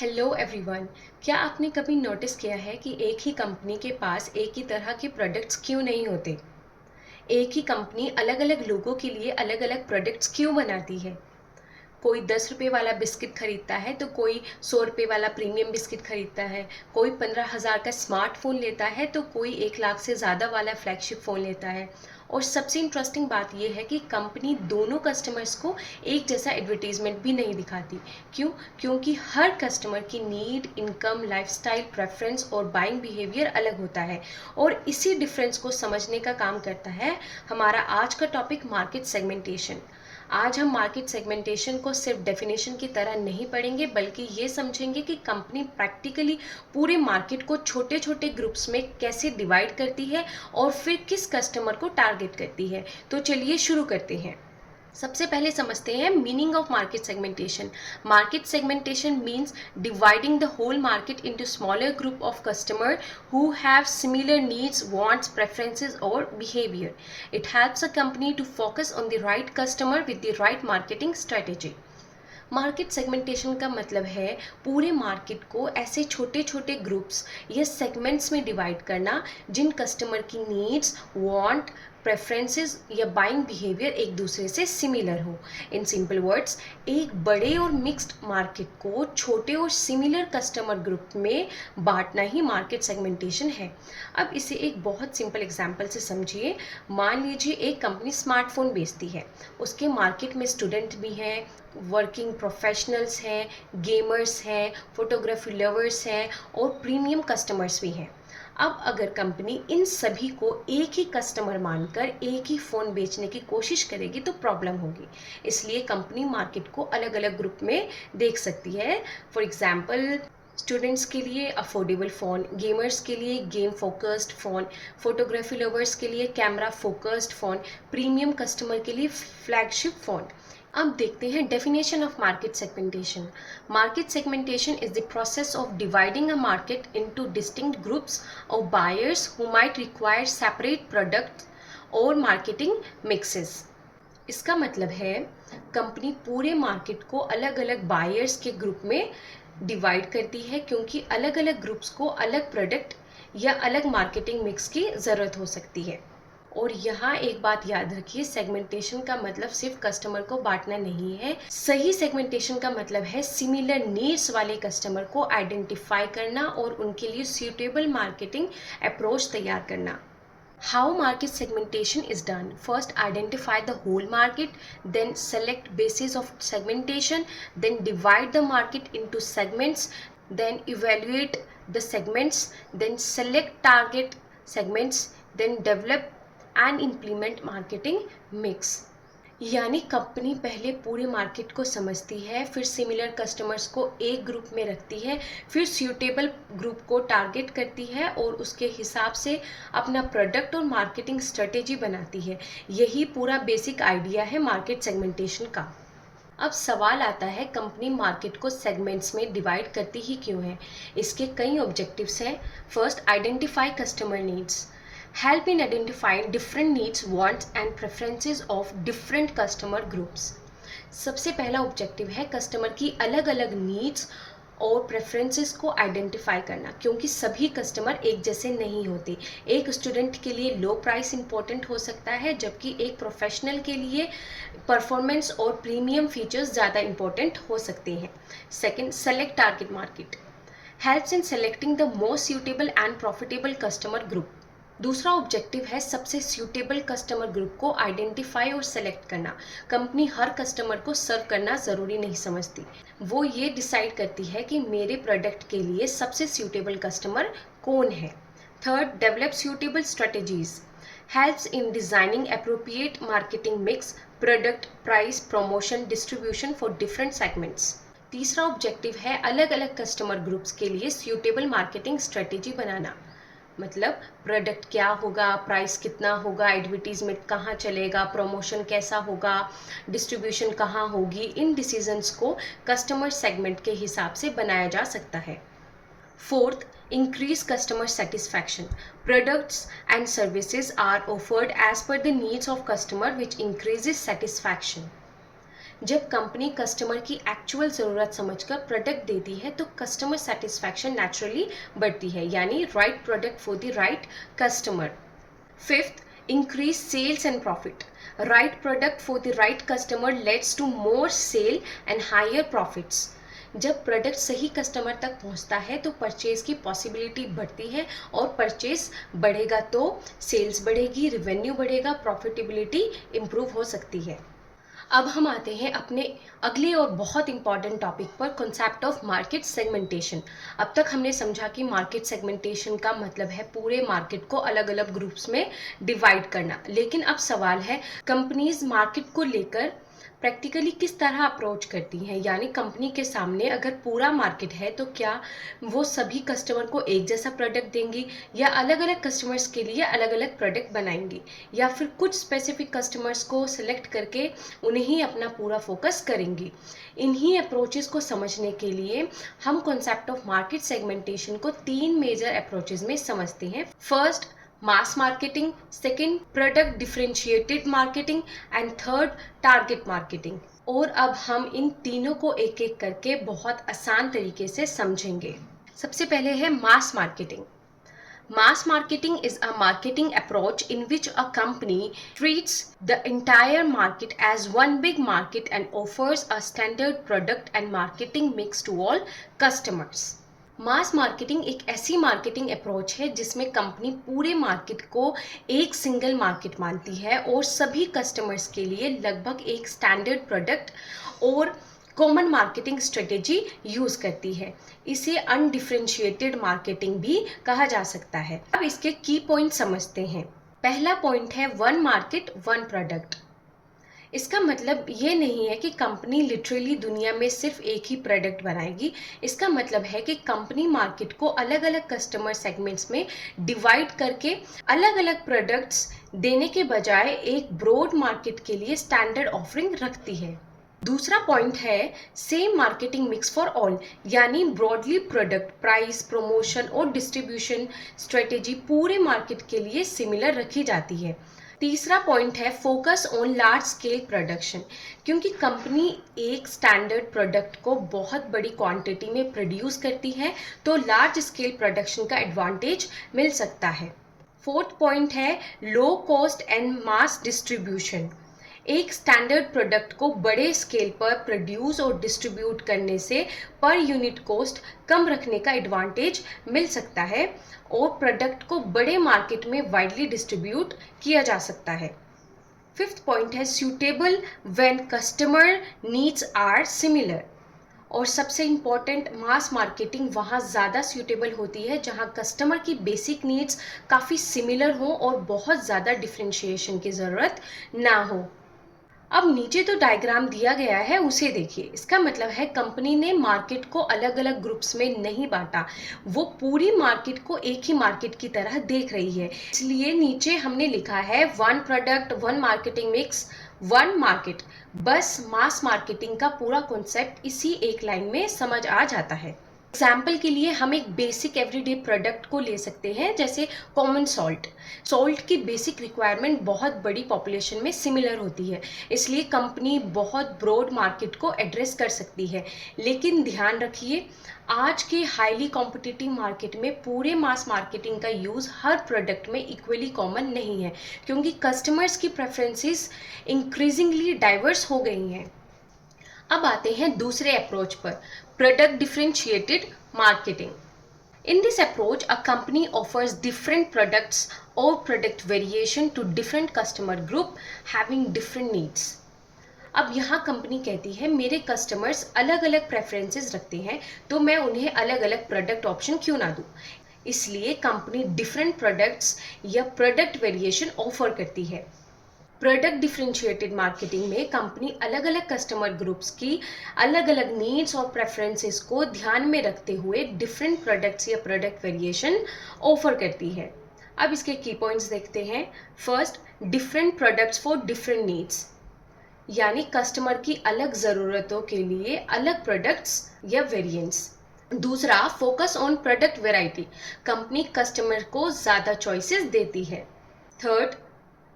Hello everyone. क्या आपने कभी नोटिस किया है कि एक ही कंपनी के पास एक ही तरह के प्रोडक्ट्स क्यों नहीं होते? एक ही कंपनी अलग अलग लोगों के लिए अलग अलग प्रोडक्ट्स क्यों बनाती है? कोई 10 रुपये वाला बिस्किट खरीदता है तो कोई 100 रुपये वाला प्रीमियम बिस्किट खरीदता है। कोई 15,000 का स्मार्टफोन लेता है तो कोई 1 लाख से ज़्यादा वाला फ्लैगशिप फ़ोन लेता है। और सबसे इंटरेस्टिंग बात यह है कि कंपनी दोनों कस्टमर्स को एक जैसा एडवर्टीजमेंट भी नहीं दिखाती। क्यों? क्योंकि हर कस्टमर की नीड, इनकम, लाइफस्टाइल, प्रेफरेंस और बाइंग बिहेवियर अलग होता है। और इसी डिफरेंस को समझने का काम करता है हमारा आज का टॉपिक, मार्केट सेगमेंटेशन। आज हम मार्केट सेगमेंटेशन को सिर्फ डेफिनेशन की तरह नहीं पढ़ेंगे, बल्कि ये समझेंगे कि कंपनी प्रैक्टिकली पूरे मार्केट को छोटे छोटे ग्रुप्स में कैसे डिवाइड करती है और फिर किस कस्टमर को टारगेट करती है। तो चलिए शुरू करते हैं। सबसे पहले समझते हैं meaning of market segmentation. Market segmentation means dividing the whole market into smaller group of customer who have similar needs, wants, preferences or behavior. It helps a company to focus on the right customer with the right marketing strategy. Market segmentation का मतलब है पूरे market को ऐसे छोटे छोटे groups या segments में डिवाइड करना जिन कस्टमर की नीड्स, वांट, प्रेफरेंसेस या बाइंग बिहेवियर एक दूसरे से सिमिलर हो। इन सिंपल वर्ड्स, एक बड़े और मिक्स्ड मार्केट को छोटे और सिमिलर कस्टमर ग्रुप में बांटना ही मार्केट सेगमेंटेशन है। अब इसे एक बहुत सिंपल एग्जांपल से समझिए। मान लीजिए एक कंपनी स्मार्टफोन बेचती है। उसके मार्केट में स्टूडेंट भी हैं, वर्किंग प्रोफेशनल्स हैं, गेमर्स हैं, फोटोग्राफी लवर्स हैं और प्रीमियम कस्टमर्स भी हैं। अब अगर कंपनी इन सभी को एक ही कस्टमर मानकर एक ही फ़ोन बेचने की कोशिश करेगी तो प्रॉब्लम होगी। इसलिए कंपनी मार्केट को अलग अलग ग्रुप में देख सकती है। फॉर एग्जाम्पल, स्टूडेंट्स के लिए अफोर्डेबल फ़ोन, गेमर्स के लिए game focused phone, photography lovers के लिए camera focused phone, premium customer के लिए फ्लैगशिप फ़ोन। अब देखते हैं definition of market segmentation. Market segmentation is the process of dividing a market into distinct groups of buyers who might require separate products और marketing mixes. इसका मतलब है company पूरे मार्केट को अलग अलग बायर्स के ग्रुप में डिवाइड करती है, क्योंकि अलग अलग ग्रुप्स को अलग प्रोडक्ट या अलग मार्केटिंग मिक्स की ज़रूरत हो सकती है। और यहाँ एक बात याद रखिए, सेगमेंटेशन का मतलब सिर्फ कस्टमर को बांटना नहीं है। सही सेगमेंटेशन का मतलब है सिमिलर नीड्स वाले कस्टमर को आइडेंटिफाई करना और उनके लिए सूटेबल मार्केटिंग अप्रोच तैयार करना। How market segmentation is done? First, identify the whole market, then select basis of segmentation, then divide the market into segments, then evaluate the segments, then select target segments, then develop and implement marketing mix. यानी company पहले पूरे market को समझती है, फिर similar customers को एक group में रखती है, फिर सूटेबल ग्रुप को टारगेट करती है और उसके हिसाब से अपना प्रोडक्ट और मार्केटिंग स्ट्रेटेजी बनाती है। यही पूरा बेसिक आइडिया है मार्केट सेगमेंटेशन का। अब सवाल आता है, कंपनी मार्केट को सेगमेंट्स में डिवाइड करती ही क्यों है? इसके कई ऑब्जेक्टिव्स हैं। First, identify customer needs. Help in identifying different needs, wants and preferences of different customer groups. सबसे पहला ऑब्जेक्टिव है कस्टमर की अलग अलग नीड्स और प्रेफरेंसेस को आइडेंटिफाई करना, क्योंकि सभी कस्टमर एक जैसे नहीं होते। एक स्टूडेंट के लिए लो प्राइस इंपॉर्टेंट हो सकता है, जबकि एक प्रोफेशनल के लिए परफॉर्मेंस और प्रीमियम फीचर्स ज़्यादा इंपॉर्टेंट हो सकते हैं। Second, select target market. Helps in selecting the most suitable and profitable customer group. दूसरा ऑब्जेक्टिव है सबसे सूटेबल कस्टमर ग्रुप को आइडेंटिफाई और सेलेक्ट करना। कंपनी हर कस्टमर को सर्व करना ज़रूरी नहीं समझती, वो ये डिसाइड करती है कि मेरे प्रोडक्ट के लिए सबसे सूटेबल कस्टमर कौन है। Third, develop suitable strategies. Helps in designing appropriate marketing mix, product, price, promotion, distribution for different segments. तीसरा ऑब्जेक्टिव है अलग अलग कस्टमर ग्रुप्स के लिए सूटेबल मार्केटिंग स्ट्रेटेजी बनाना। मतलब प्रोडक्ट क्या होगा, प्राइस कितना होगा, एडवर्टीजमेंट कहाँ चलेगा, प्रमोशन कैसा होगा, डिस्ट्रीब्यूशन कहाँ होगी। इन डिसीजंस को कस्टमर सेगमेंट के हिसाब से बनाया जा सकता है। Fourth, increase customer satisfaction. Products and services are offered as per the needs of customer, which increases satisfaction. जब कंपनी कस्टमर की एक्चुअल ज़रूरत समझकर प्रोडक्ट देती है तो कस्टमर सेटिस्फैक्शन नेचुरली बढ़ती है, यानी right product for the right customer. Fifth, increase sales and profit. Right product for the right customer leads to more sale and higher profits. जब प्रोडक्ट सही कस्टमर तक पहुंचता है तो परचेज की पॉसिबिलिटी बढ़ती है, और परचेज बढ़ेगा तो सेल्स बढ़ेगी, रेवेन्यू बढ़ेगा, प्रॉफिटेबिलिटी इम्प्रूव हो सकती है। अब हम आते हैं अपने अगले और बहुत इंपॉर्टेंट टॉपिक पर, कॉन्सेप्ट ऑफ मार्केट सेगमेंटेशन। अब तक हमने समझा कि मार्केट सेगमेंटेशन का मतलब है पूरे मार्केट को अलग अलग ग्रुप्स में डिवाइड करना, लेकिन अब सवाल है कंपनीज मार्केट को लेकर प्रैक्टिकली किस तरह अप्रोच करती हैं। यानी कंपनी के सामने अगर पूरा मार्केट है तो क्या वो सभी कस्टमर को एक जैसा प्रोडक्ट देंगी, या अलग अलग कस्टमर्स के लिए अलग अलग प्रोडक्ट बनाएंगी, या फिर कुछ स्पेसिफिक कस्टमर्स को सिलेक्ट करके उन्हें ही अपना पूरा फोकस करेंगी। इन्हीं अप्रोचेस को समझने के लिए हम कॉन्सेप्ट ऑफ मार्केट सेगमेंटेशन को 3 मेजर अप्रोचेस में समझते हैं। First, mass marketing, second product differentiated marketing, and third target marketing. और अब हम इन तीनों को एक एक करके बहुत आसान तरीके से समझेंगे। सबसे पहले है मास marketing. Mass marketing is a marketing approach in which a company treats the entire market as one big market and offers a standard product and marketing mix to all customers. Mass marketing एक ऐसी marketing approach है जिसमें company पूरे market को एक single market मानती है और सभी कस्टमर्स के लिए लगभग एक स्टैंडर्ड प्रोडक्ट और कॉमन मार्केटिंग स्ट्रेटेजी यूज करती है। इसे अनडिफरेंशिएटेड मार्केटिंग भी कहा जा सकता है। अब इसके की पॉइंट समझते हैं। पहला पॉइंट है वन मार्केट वन प्रोडक्ट। इसका मतलब ये नहीं है कि कंपनी लिटरली दुनिया में सिर्फ एक ही प्रोडक्ट बनाएगी। इसका मतलब है कि कंपनी मार्केट को अलग अलग कस्टमर सेगमेंट्स में डिवाइड करके अलग अलग प्रोडक्ट्स देने के बजाय एक ब्रॉड मार्केट के लिए स्टैंडर्ड ऑफरिंग रखती है। दूसरा पॉइंट है same marketing mix for all, यानी ब्रॉडली प्रोडक्ट, प्राइस, प्रमोशन और डिस्ट्रीब्यूशन स्ट्रेटेजी पूरे मार्केट के लिए सिमिलर रखी जाती है। तीसरा पॉइंट है focus on large scale production. क्योंकि कंपनी एक स्टैंडर्ड प्रोडक्ट को बहुत बड़ी क्वांटिटी में प्रोड्यूस करती है तो लार्ज स्केल प्रोडक्शन का एडवांटेज मिल सकता है। फोर्थ पॉइंट है low cost and mass distribution. एक स्टैंडर्ड प्रोडक्ट को बड़े स्केल पर प्रोड्यूस और डिस्ट्रीब्यूट करने से पर यूनिट कॉस्ट कम रखने का एडवांटेज मिल सकता है और प्रोडक्ट को बड़े मार्केट में वाइडली डिस्ट्रीब्यूट किया जा सकता है। फिफ्थ पॉइंट है suitable when customer needs are similar. और सबसे इम्पॉर्टेंट, मास मार्केटिंग वहाँ ज़्यादा सूटेबल होती है जहाँ कस्टमर की बेसिक नीड्स काफ़ी सिमिलर हो और बहुत ज़्यादा डिफ्रेंशिएशन की ज़रूरत ना हो। अब नीचे तो डायग्राम दिया गया है, उसे देखिए। इसका मतलब है कंपनी ने मार्केट को अलग अलग ग्रुप्स में नहीं बांटा, वो पूरी मार्केट को एक ही मार्केट की तरह देख रही है। इसलिए नीचे हमने लिखा है one product one marketing mix one market. बस मास मार्केटिंग का पूरा कॉन्सेप्ट इसी एक लाइन में समझ आ जाता है। एग्जाम्पल के लिए हम एक बेसिक एवरीडे प्रोडक्ट को ले सकते हैं, जैसे कॉमन सॉल्ट। सॉल्ट की बेसिक रिक्वायरमेंट बहुत बड़ी पॉपुलेशन में सिमिलर होती है, इसलिए कंपनी बहुत ब्रॉड मार्केट को एड्रेस कर सकती है। लेकिन ध्यान रखिए, आज के हाईली कॉम्पिटिटिव मार्केट में पूरे मास मार्केटिंग का यूज़ हर प्रोडक्ट में इक्वली कॉमन नहीं है, क्योंकि कस्टमर्स की प्रेफरेंसेस इंक्रीजिंगली डाइवर्स हो गई हैं। अब आते हैं दूसरे अप्रोच पर, product differentiated marketing. In this approach, a company offers different products or product variation to different customer group having different needs. अब यहाँ कंपनी कहती है मेरे कस्टमर्स अलग अलग प्रेफरेंसेस रखते हैं तो मैं उन्हें अलग अलग प्रोडक्ट ऑप्शन क्यों ना दूँ। इसलिए कंपनी डिफरेंट प्रोडक्ट्स या प्रोडक्ट वेरिएशन ऑफर करती है। प्रोडक्ट डिफरेंशिएटेड मार्केटिंग में कंपनी अलग अलग कस्टमर ग्रुप्स की अलग अलग नीड्स और प्रेफरेंसेस को ध्यान में रखते हुए डिफरेंट प्रोडक्ट्स या प्रोडक्ट वेरिएशन ऑफर करती है। अब इसके की पॉइंट्स देखते हैं। First, different products for different needs, यानी कस्टमर की अलग ज़रूरतों के लिए अलग प्रोडक्ट्स या वेरिएंट्स। दूसरा, focus on product variety, company customer को ज़्यादा चॉइसेस देती है। Third,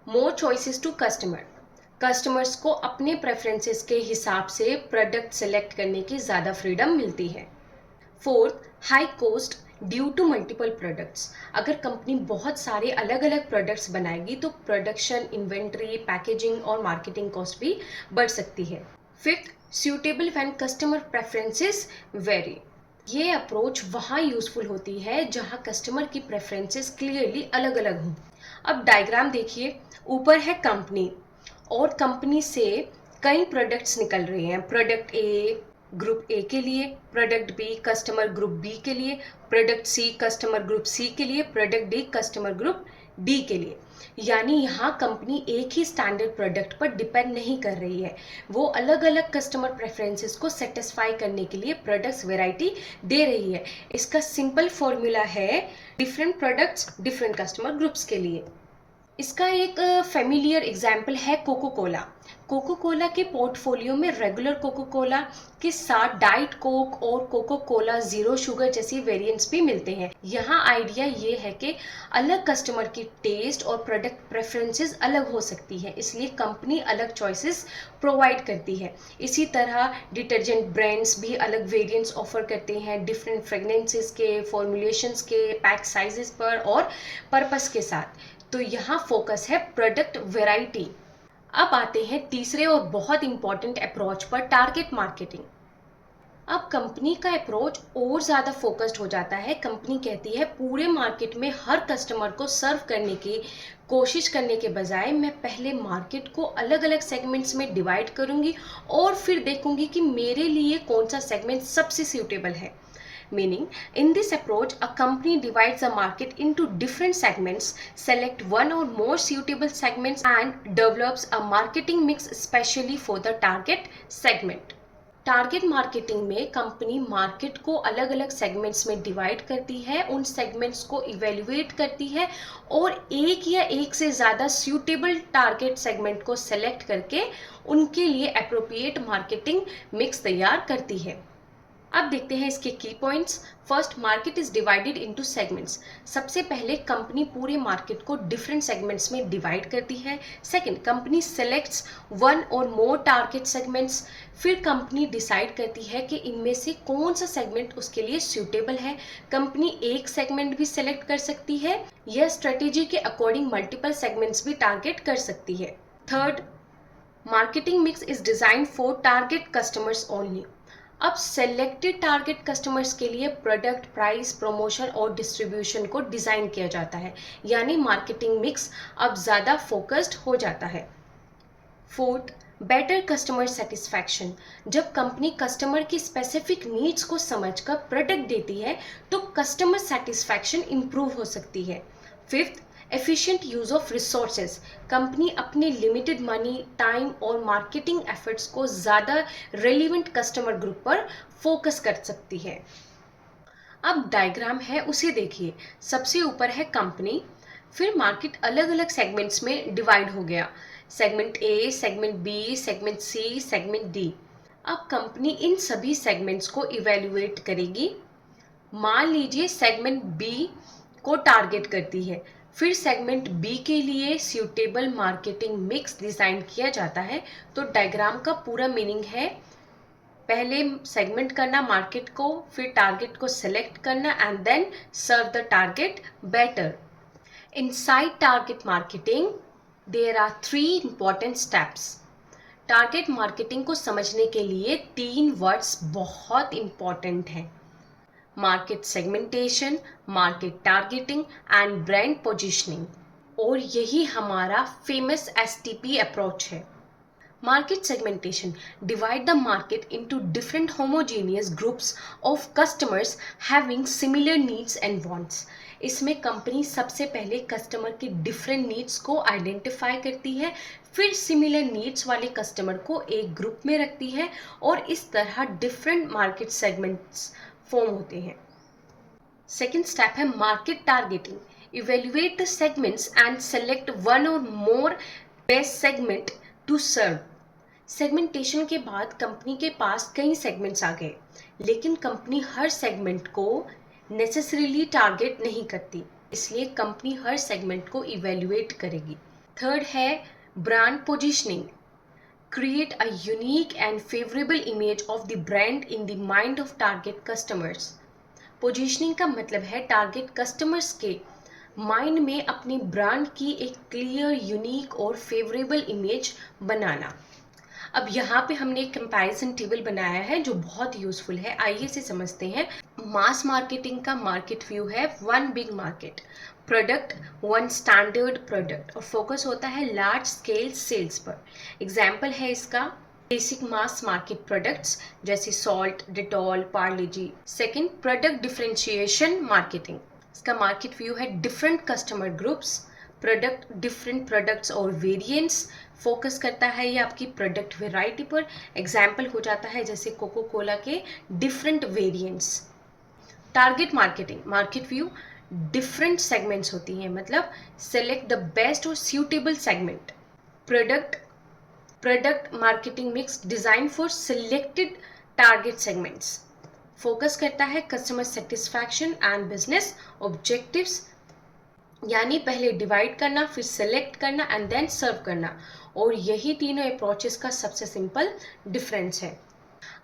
more choices to customer, customers को अपने प्रेफरेंसेस के हिसाब से प्रोडक्ट सेलेक्ट करने की ज़्यादा फ्रीडम मिलती है। Fourth, high cost due to multiple products. अगर कंपनी बहुत सारे अलग अलग प्रोडक्ट्स बनाएगी तो प्रोडक्शन, इन्वेंट्री, पैकेजिंग और मार्केटिंग कॉस्ट भी बढ़ सकती है। Fifth, suitable when customer preferences vary. ये अप्रोच वहाँ यूजफुल होती है जहाँ कस्टमर की प्रेफरेंसेस क्लियरली अलग अलग हों। अब डायग्राम देखिए, ऊपर है कंपनी और कंपनी से कई प्रोडक्ट्स निकल रहे हैं। प्रोडक्ट ए ग्रुप ए के लिए, product B customer group B के लिए, product C customer group C के लिए, product D customer group D के लिए। यानी यहाँ कंपनी एक ही स्टैंडर्ड प्रोडक्ट पर डिपेंड नहीं कर रही है, वो अलग अलग कस्टमर प्रेफरेंसेस को सेटिस्फाई करने के लिए प्रोडक्ट्स वैरायटी दे रही है। इसका सिंपल फॉर्मूला है different products different customer groups के लिए। इसका एक फेमिलियर एग्जाम्पल है कोको कोला। कोको कोला के पोर्टफोलियो में रेगुलर कोको कोला के साथ डाइट कोक और कोको कोला जीरो शुगर जैसी वेरिएंट्स भी मिलते हैं। यहाँ आइडिया ये है कि अलग कस्टमर की टेस्ट और प्रोडक्ट प्रेफरेंसेस अलग हो सकती है, इसलिए कंपनी अलग चॉइसेस प्रोवाइड करती है। इसी तरह डिटर्जेंट ब्रांड्स भी अलग वेरिएंट्स ऑफर करते हैं डिफरेंट फ्रेगनेंसेस के, फॉर्मुलेशंस के, पैक साइजेस पर और पर्पस के साथ। तो यहाँ फोकस है प्रोडक्ट वैरायटी। अब आते हैं तीसरे और बहुत इंपॉर्टेंट अप्रोच पर, टारगेट मार्केटिंग। अब कंपनी का अप्रोच और ज़्यादा फोकस्ड हो जाता है। कंपनी कहती है पूरे मार्केट में हर कस्टमर को सर्व करने की कोशिश करने के बजाय मैं पहले मार्केट को अलग अलग सेगमेंट्स में डिवाइड करूंगी और फिर देखूंगी कि मेरे लिए कौन सा सेगमेंट सबसे सूटेबल है। Meaning, in this approach, a company divides the market into different segments, select one or more suitable segments, and develops a marketing mix specially for the target segment. Target marketing में company market को अलग अलग segments में divide करती है, उन segments को evaluate करती है और एक या एक से ज़्यादा सूटेबल टारगेट सेगमेंट को सेलेक्ट करके उनके लिए अप्रोप्रिएट मार्केटिंग मिक्स तैयार करती है। अब देखते हैं इसके की points. First, market is divided into segments. सबसे पहले कंपनी पूरे मार्केट को डिफरेंट सेगमेंट्स में डिवाइड करती है। सेकंड, कंपनी सेलेक्ट्स वन और मोर टारगेट सेगमेंट्स। फिर कंपनी डिसाइड करती है कि इनमें से कौन सा सेगमेंट उसके लिए सूटेबल है। कंपनी एक सेगमेंट भी सेलेक्ट कर सकती है या स्ट्रेटेजी के अकॉर्डिंग मल्टीपल सेगमेंट्स भी टारगेट कर सकती है। Third, marketing mix is design for target customers only. अब सेलेक्टेड टारगेट कस्टमर्स के लिए प्रोडक्ट, प्राइस, प्रमोशन और डिस्ट्रीब्यूशन को डिज़ाइन किया जाता है, यानी मार्केटिंग मिक्स अब ज़्यादा फोकस्ड हो जाता है। Fourth, better customer satisfaction. जब कंपनी कस्टमर की स्पेसिफिक नीड्स को समझकर प्रोडक्ट देती है तो कस्टमर सेटिस्फैक्शन इंप्रूव हो सकती है। Fifth, efficient use of resources. Company अपने लिमिटेड मनी, टाइम और मार्केटिंग एफर्ट्स को ज़्यादा रेलिवेंट कस्टमर ग्रुप पर फोकस कर सकती है। अब डायग्राम है उसे देखिए। सबसे ऊपर है कंपनी, फिर मार्केट अलग अलग सेगमेंट्स में डिवाइड हो गया। Segment A, segment B, segment C, segment D. अब कंपनी इन सभी सेगमेंट्स को इवेल्युएट करेगी। मान लीजिए सेगमेंट बी को टारगेट करती है, फिर सेगमेंट बी के लिए सूटेबल मार्केटिंग मिक्स डिज़ाइन किया जाता है। तो डायग्राम का पूरा मीनिंग है पहले सेगमेंट करना मार्केट को, फिर टारगेट को सेलेक्ट करना and then serve the target better. Inside target marketing there are 3 important steps. Target marketing को समझने के लिए 3 वर्ड्स बहुत इंपॉर्टेंट हैं: market segmentation, market targeting and brand positioning. और यही हमारा फेमस एसटीपी अप्रोच है। Market segmentation divide the market into different homogeneous groups of customers having similar needs and wants. इसमें कंपनी सबसे पहले कस्टमर के डिफरेंट नीड्स को आइडेंटिफाई करती है, फिर सिमिलर नीड्स वाले कस्टमर को एक ग्रुप में रखती है और इस तरह डिफरेंट मार्केट सेगमेंट्स फॉर्म होते हैं। सेकेंड स्टेप है market targeting. Evaluate the segments and select one और more best segment to serve. Segmentation के बाद कंपनी के पास कई सेगमेंट्स आ गए, लेकिन कंपनी हर सेगमेंट को नेसेसरीली टारगेट नहीं करती, इसलिए कंपनी हर सेगमेंट को इवेल्युएट करेगी। थर्ड है brand positioning. create a unique and favorable image of the brand in the mind of target customers. Positioning का मतलब है टारगेट कस्टमर्स के माइंड में अपनी ब्रांड की एक क्लियर, यूनिक और फेवरेबल इमेज बनाना। अब यहाँ पे हमने एक कंपैरिजन टेबल बनाया है जो बहुत यूजफुल है, आइए इसे समझते हैं। मास मार्केटिंग का मार्केट व्यू है one big market, product one standard product, और फोकस होता है लार्ज स्केल सेल्स पर। एग्जाम्पल है इसका बेसिक मास मार्केट प्रोडक्ट्स जैसे salt, Dettol, Parle G. Second, product differentiation marketing, इसका मार्केट व्यू है different customer groups, product, different products और वेरिएंट्स, फोकस करता है ये आपकी प्रोडक्ट वेराइटी पर। एग्जाम्पल हो जाता है जैसे कोको कोला के different variants. Target marketing market view different segments होती हैं, मतलब सेलेक्ट द बेस्ट और suitable segment. Product marketing mix design for selected target segments, focus करता है customer satisfaction and business objectives, यानी पहले डिवाइड करना, फिर सेलेक्ट करना एंड देन सर्व करना, और यही तीनों अप्रोचेस का सबसे सिंपल डिफरेंस है।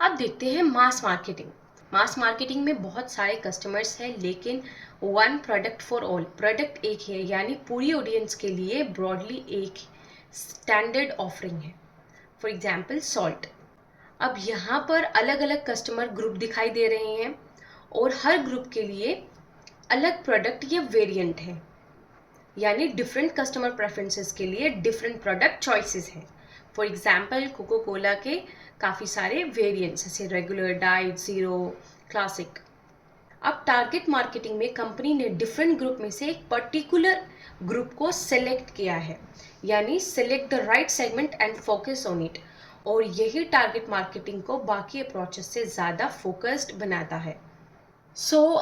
अब देखते हैं मास मार्केटिंग। मास मार्केटिंग में बहुत सारे कस्टमर्स हैं लेकिन one product for all, product एक ही है, यानी पूरी ऑडियंस के लिए ब्रॉडली एक स्टैंडर्ड ऑफरिंग है। For example salt. अब यहाँ पर अलग अलग कस्टमर ग्रुप दिखाई दे रहे हैं और हर ग्रुप के लिए अलग प्रोडक्ट या वेरिएंट है, यानी डिफरेंट कस्टमर प्रेफरेंसेस के लिए डिफरेंट प्रोडक्ट चॉइसेस हैं। फॉर एग्जाम्पल कोको कोला के काफ़ी सारे वेरिएंट्स जैसे रेगुलर, डाइट, ज़ीरो, क्लासिक। अब टारगेट मार्केटिंग में कंपनी ने डिफरेंट ग्रुप में से एक पर्टिकुलर ग्रुप को सेलेक्ट किया है, यानी select the right segment and focus on it, और यही टारगेट मार्केटिंग को बाकी अप्रोचेस से ज़्यादा फोकस्ड बनाता है।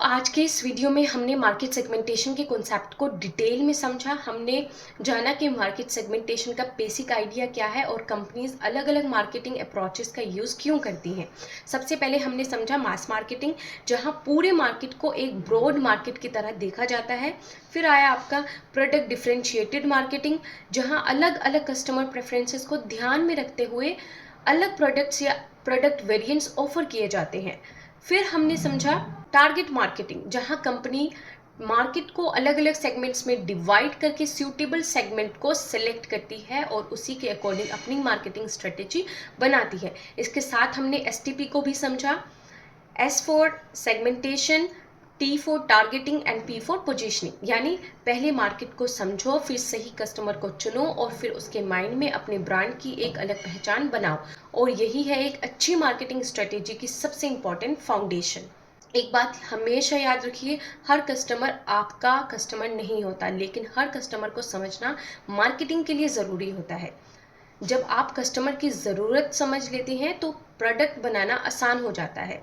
आज के इस वीडियो में हमने मार्केट सेगमेंटेशन के कॉन्सेप्ट को डिटेल में समझा। हमने जाना कि मार्केट सेगमेंटेशन का बेसिक आइडिया क्या है और कंपनीज अलग अलग मार्केटिंग अप्रोचेस का यूज़ क्यों करती हैं। सबसे पहले हमने समझा मास मार्केटिंग, जहां पूरे मार्केट को एक ब्रॉड मार्केट की तरह देखा जाता है। फिर आया आपका प्रोडक्ट डिफरेंशिएटेड मार्केटिंग, जहाँ अलग अलग कस्टमर प्रेफरेंसेस को ध्यान में रखते हुए अलग प्रोडक्ट्स या प्रोडक्ट वेरिएंट्स ऑफर किए जाते हैं। फिर हमने समझा टारगेट मार्केटिंग, जहां कंपनी मार्केट को अलग अलग सेगमेंट्स में डिवाइड करके सूटेबल सेगमेंट को सिलेक्ट करती है और उसी के अकॉर्डिंग अपनी मार्केटिंग स्ट्रेटेजी बनाती है। इसके साथ हमने एसटीपी को भी समझा, S for segmentation, T for targeting and P for positioning, यानी पहले मार्केट को समझो, फिर सही कस्टमर को चुनो और फिर उसके माइंड में अपने ब्रांड की एक अलग पहचान बनाओ, और यही है एक अच्छी मार्केटिंग स्ट्रेटेजी की सबसे इंपॉर्टेंट फाउंडेशन। एक बात हमेशा याद रखिए, हर कस्टमर आपका कस्टमर नहीं होता, लेकिन हर कस्टमर को समझना मार्केटिंग के लिए ज़रूरी होता है। जब आप कस्टमर की ज़रूरत समझ लेते हैं तो प्रोडक्ट बनाना आसान हो जाता है।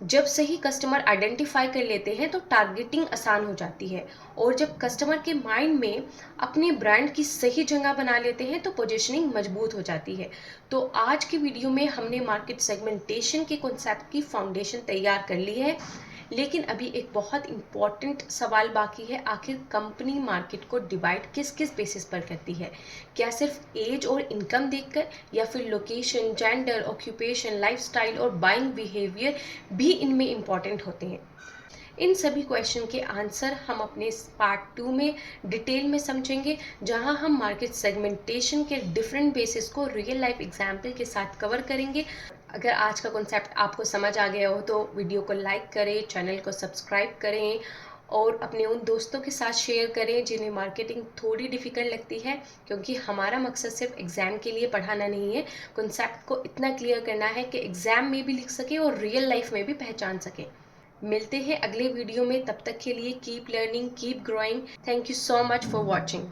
जब सही कस्टमर आइडेंटिफाई कर लेते हैं तो टारगेटिंग आसान हो जाती है, और जब कस्टमर के माइंड में अपने ब्रांड की सही जगह बना लेते हैं तो पोजीशनिंग मजबूत हो जाती है। तो आज की वीडियो में हमने मार्केट सेगमेंटेशन के कॉन्सेप्ट की फाउंडेशन तैयार कर ली है, लेकिन अभी एक बहुत इंपॉर्टेंट सवाल बाकी है, आखिर कंपनी मार्केट को डिवाइड किस किस बेसिस पर करती है? क्या सिर्फ एज और इनकम देखकर, या फिर लोकेशन, जेंडर, ऑक्यूपेशन, लाइफस्टाइल और बाइंग बिहेवियर भी इनमें इम्पॉर्टेंट होते हैं? इन सभी क्वेश्चन के आंसर हम अपने पार्ट 2 में डिटेल में समझेंगे, जहां हम मार्केट सेगमेंटेशन के डिफरेंट बेसिस को रियल लाइफ एग्जाम्पल के साथ कवर करेंगे। अगर आज का कॉन्सेप्ट आपको समझ आ गया हो तो वीडियो को लाइक करें, चैनल को सब्सक्राइब करें और अपने उन दोस्तों के साथ शेयर करें जिन्हें मार्केटिंग थोड़ी डिफ़िकल्ट लगती है, क्योंकि हमारा मकसद सिर्फ एग्ज़ाम के लिए पढ़ाना नहीं है, कॉन्सेप्ट को इतना क्लियर करना है कि एग्ज़ाम में भी लिख सकें और रियल लाइफ में भी पहचान सकें। मिलते हैं अगले वीडियो में, तब तक के लिए keep learning, keep growing. Thank you so much for watching.